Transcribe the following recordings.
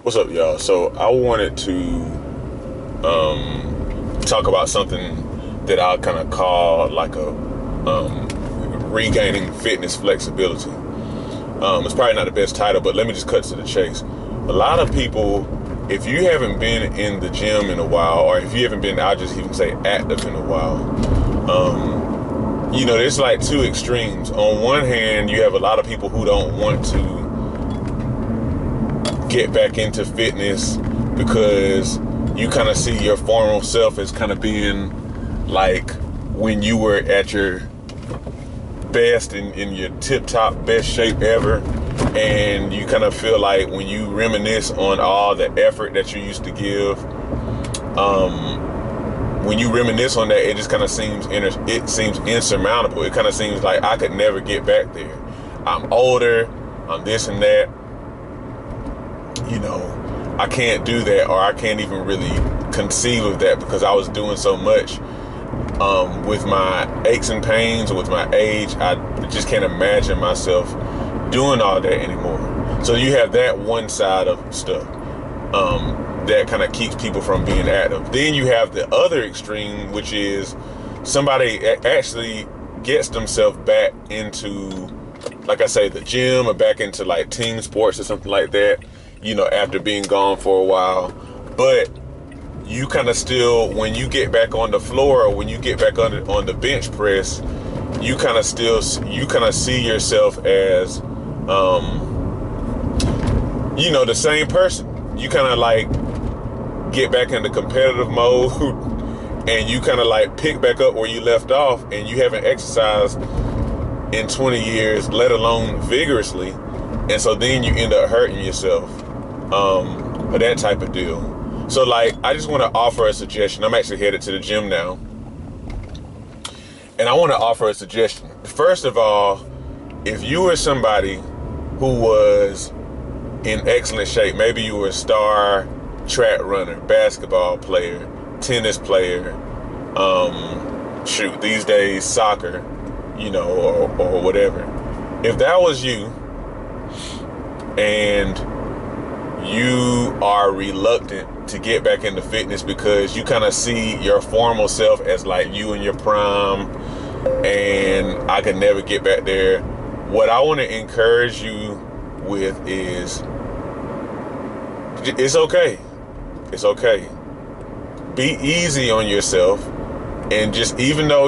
What's up, y'all? So I wanted to talk about something that I kind of call like a regaining fitness flexibility. It's probably not the best title, but let me just cut to the chase. A lot of people, if you haven't been in the gym in a while, or if you haven't been, I'll just even say active in a while, there's like two extremes. On one hand, you have a lot of people who don't want to get back into fitness because you kind of see your former self as kind of being like when you were at your best, in your tip-top best shape ever, and you kind of feel like when you reminisce on all the effort that you used to give, when you reminisce on that, it just kind of seems insurmountable. It kind of seems like I could never get back there. I'm older, I'm this and that, I can't do that, or I can't even really conceive of that because I was doing so much. With my aches and pains, with my age, I just can't imagine myself doing all that anymore. So you have that one side of stuff that kind of keeps people from being active. Then you have the other extreme, which is somebody actually gets themselves back into, like I say, the gym, or back into like team sports or something like that, after being gone for a while. But you kind of still, when you get back on the floor, or when you get back on the bench press, you kind of see yourself as, the same person. You kind of like get back into competitive mode, and you kind of like pick back up where you left off, and you haven't exercised in 20 years, let alone vigorously. And so then you end up hurting yourself, or that type of deal. So like, I just want to offer a suggestion. I'm actually headed to the gym now, and I want to offer a suggestion. First of all, if you were somebody who was in excellent shape, maybe you were a star track runner, basketball player, tennis player, these days soccer, or whatever. If that was you, and you are reluctant to get back into fitness because you kind of see your former self as like you in your prime, and I could never get back there, what I want to encourage you with is, it's okay. It's okay. Be easy on yourself, and just, even though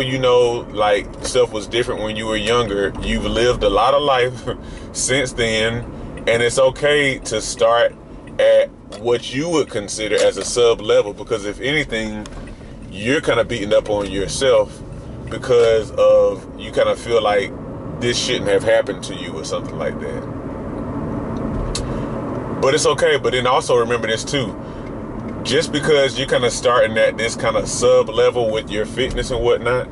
like stuff was different when you were younger, you've lived a lot of life since then, and it's okay to start at what you would consider as a sub level, because if anything, you're kind of beating up on yourself because of, you kind of feel like this shouldn't have happened to you or something like that. But it's okay. But then also remember this too. Just because you're kind of starting at this kind of sub level with your fitness and whatnot,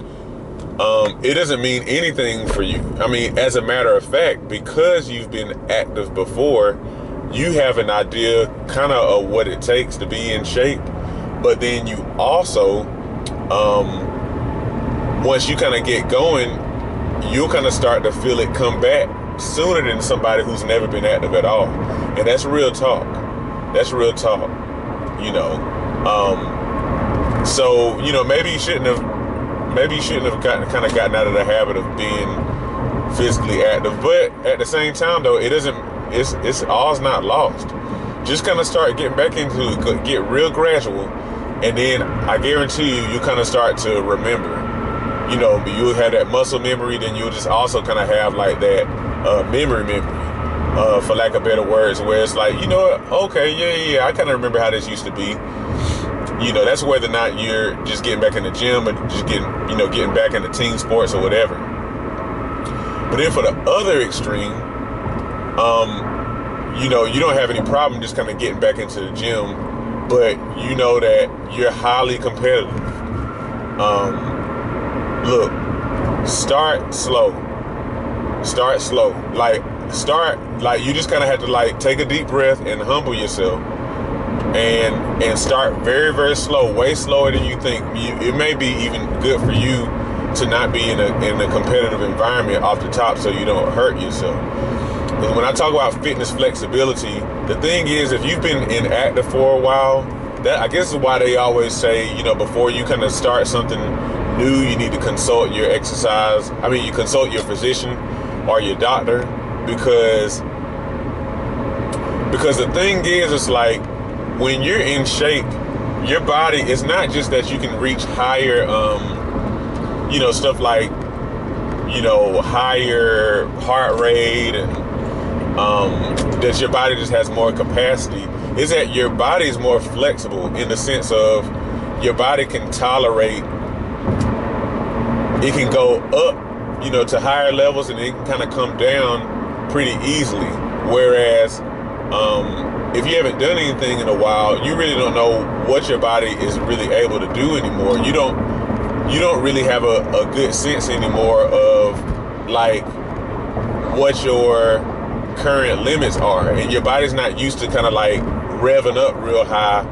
it doesn't mean anything for you. I mean, as a matter of fact, because you've been active before, you have an idea kind of what it takes to be in shape. But then you also, once you kind of get going, you'll kind of start to feel it come back sooner than somebody who's never been active at all. And that's real talk. That's real talk, So, maybe you shouldn't have gotten out of the habit of being physically active. But at the same time, though, it's all's not lost. Just kind of start getting back into it, get real gradual, and then I guarantee you kind of start to remember. You'll have that muscle memory, then you'll just also kind of have like that memory, for lack of better words, where it's like, okay, yeah, I kind of remember how this used to be. That's whether or not you're just getting back in the gym, or just getting back into team sports or whatever. But then for the other extreme, you don't have any problem just kind of getting back into the gym, but you know that you're highly competitive. Look, start slow. Like you just kind of have to like take a deep breath and humble yourself, and start very, very slow, way slower than you think. It may be even good for you to not be in a competitive environment off the top, so you don't hurt yourself. when I talk about fitness flexibility, the thing is, if you've been inactive for a while, that I guess is why they always say, before you kind of start something new, you need to consult your you consult your physician or your doctor, because the thing is, it's like when you're in shape, your body, it's not just that you can reach higher, stuff like, higher heart rate, and that your body just has more capacity. Is that your body is more flexible in the sense of your body can tolerate, it can go up, to higher levels, and it can kind of come down pretty easily. Whereas, if you haven't done anything in a while, you really don't know what your body is really able to do anymore. You don't really have a good sense anymore of like what your current limits are, and your body's not used to kind of like revving up real high,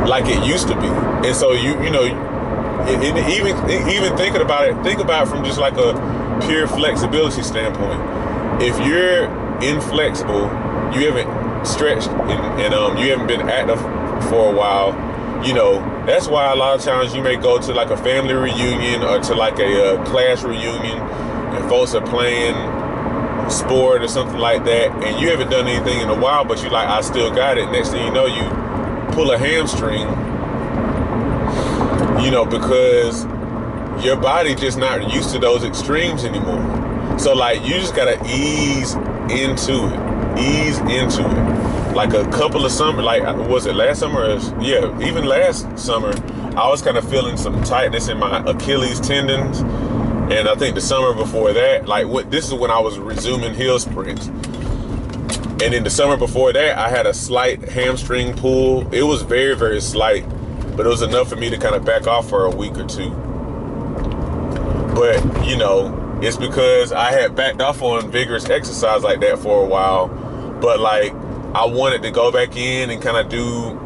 like it used to be. And so even thinking about it, think about it from just like a pure flexibility standpoint. If you're inflexible, you haven't stretched, and you haven't been active for a while, that's why a lot of times you may go to like a family reunion or to like a class reunion, and folks are playing sport or something like that, and you haven't done anything in a while, but you're like, I still got it. Next thing you know, you pull a hamstring, because your body just not used to those extremes anymore. So like, you just gotta ease into it. Like a couple of summer, like, was it last summer? Even last summer, I was kind of feeling some tightness in my Achilles tendons. And I think the summer before that, this is when I was resuming hill sprints. And in the summer before that, I had a slight hamstring pull. It was very, very slight, but it was enough for me to kind of back off for a week or two. But, it's because I had backed off on vigorous exercise like that for a while. But like, I wanted to go back in and kind of do,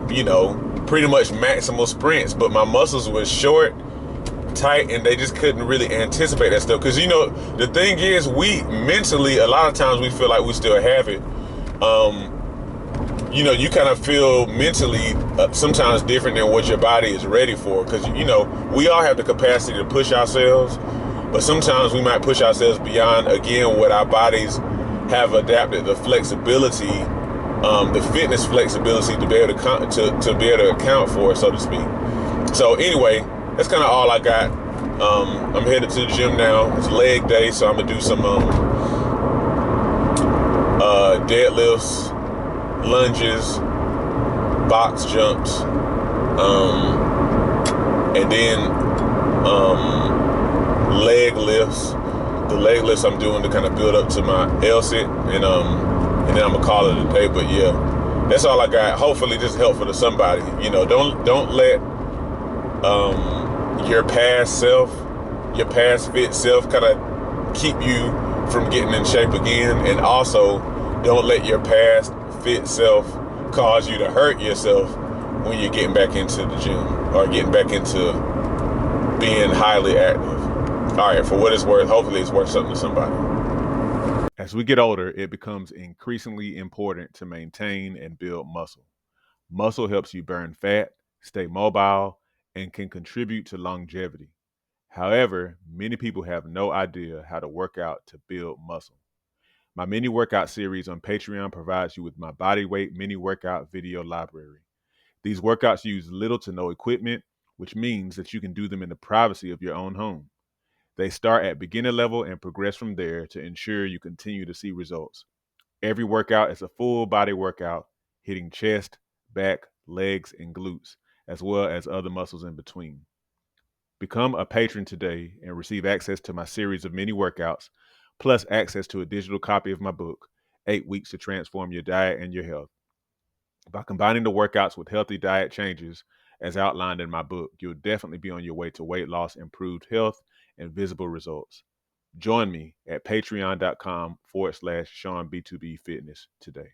pretty much maximal sprints, but my muscles were short, tight, and they just couldn't really anticipate that stuff. Because the thing is, we mentally, a lot of times we feel like we still have it. You kind of feel mentally sometimes different than what your body is ready for. Because we all have the capacity to push ourselves, but sometimes we might push ourselves beyond, again, what our bodies have adapted, the flexibility, the fitness flexibility to be able to be able to account for, so to speak. So anyway, that's kind of all I got. I'm headed to the gym now. It's leg day, so I'm gonna do some deadlifts, lunges, box jumps, and then leg lifts. The leg lifts I'm doing to kind of build up to my L-sit, and then I'm gonna call it a day. But yeah, that's all I got. Hopefully this is helpful to somebody. Don't let your past fit self kind of keep you from getting in shape again. And also, don't let your past fit self cause you to hurt yourself when you're getting back into the gym or getting back into being highly active. All right, for what it's worth, hopefully it's worth something to somebody. As we get older, it becomes increasingly important to maintain and build muscle. Muscle helps you burn fat, stay mobile, and can contribute to longevity. However, many people have no idea how to work out to build muscle. My mini workout series on Patreon provides you with my bodyweight mini workout video library. These workouts use little to no equipment, which means that you can do them in the privacy of your own home. They start at beginner level and progress from there to ensure you continue to see results. Every workout is a full body workout, hitting chest, back, legs, and glutes, as well as other muscles in between. Become a patron today and receive access to my series of mini workouts, plus access to a digital copy of my book, 8 Weeks to Transform Your Diet and Your Health. By combining the workouts with healthy diet changes, as outlined in my book, you'll definitely be on your way to weight loss, improved health, and visible results. Join me at patreon.com/SeanB2B Fitness today.